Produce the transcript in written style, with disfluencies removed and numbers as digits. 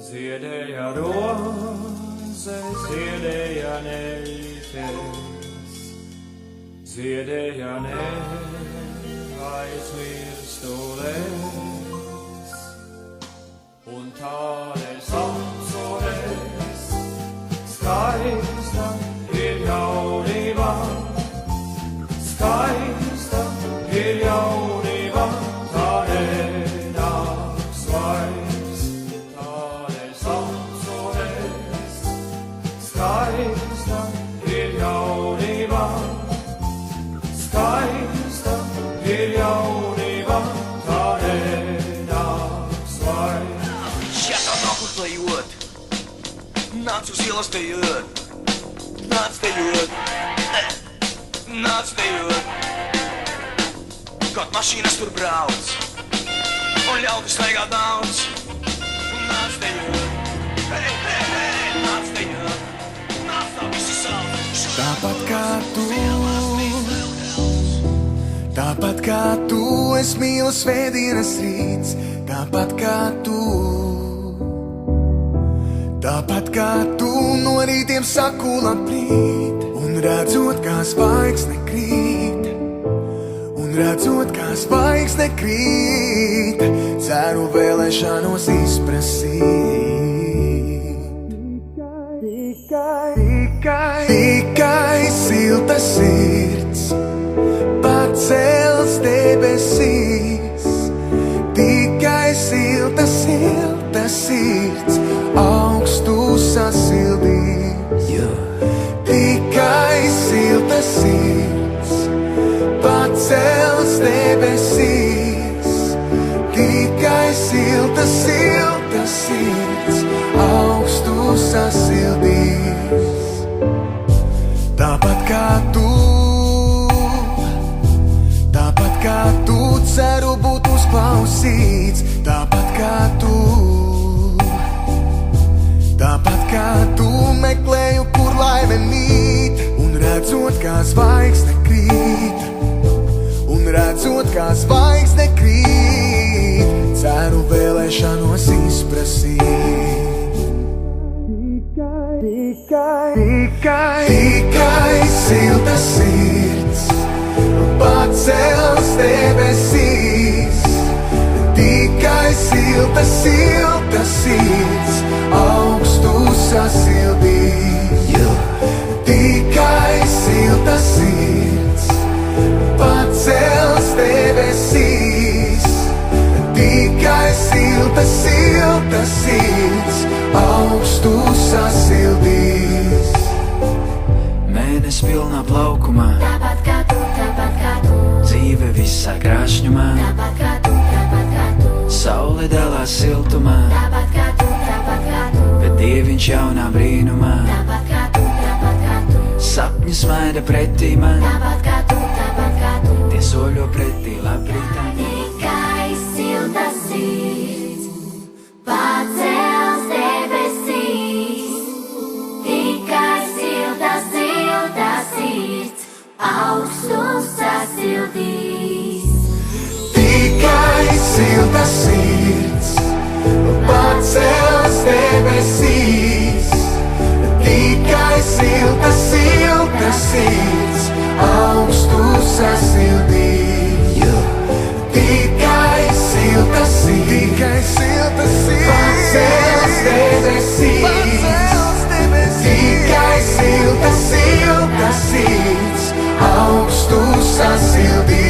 Ziedēja roze, ziedēja neļķes, ziedēja neaizmirstules, un tādēļ saucoties, skaista ir jaunība, skaista ir jaunība, tā nenāks vairs. Tādēļ saucoties, skaista ir jaunība, skaista ir jaunība, tā nenāks vairs. Šeit tā nav kur klejot, nāc uz ielas dejot, nāc dejot, nāc dejot. Kaut mašīnas tur brauc, un ļaudis staigā daudz, un nāc dejot, hei, hei, hei, nāc dejot, nāc tā visi sauc. Tāpat kā tu, es mīlu svētdienas rīts, tāpat kā tu no rītiem saku labrīt, un redzot, kā zvaigzne krīt, ceru vēlēšanos izprasīt. Tikai silta sirds pacels debesīs, tikai silta sirds augstu sasildīs. Tikai silta sirds pacels debesīs, tikai silta sirds augstu sasildīs. Tāpat kā tu ceru būt uzklausīts, tāpat kā tu meklēju, kur laime mīt, un redzot, kā zvaigzne krīt, ceru vēlēšanos izprasīt. Tikai silta sirds pacels debesīs, tikai silta sirds augstu sasildīs. Tikai silta sirds pacels debesīs, tikai silta sirds augstu sasildīs. Mēnesis pilnā plaukumā, tāpat kā tu, dzīve visā krāšņumā, tāpat kā tu, saule dalās siltumā, tāpat kā tu, bet Dieviņš jaunā brīnumā, tāpat kā tu, sapņi smaida pretī man, tāpat kā tu, tie soļo pretī labrītā. tikai silta sirds pacels debesīs, tikai silta sirds augstu sasildīs. Tikai silta sirds pacels debesīs, tikai silta sirds augstu sasildīs. Tikai silta sirds pacels debesīs, tikai silta sirds augstu sasildīs.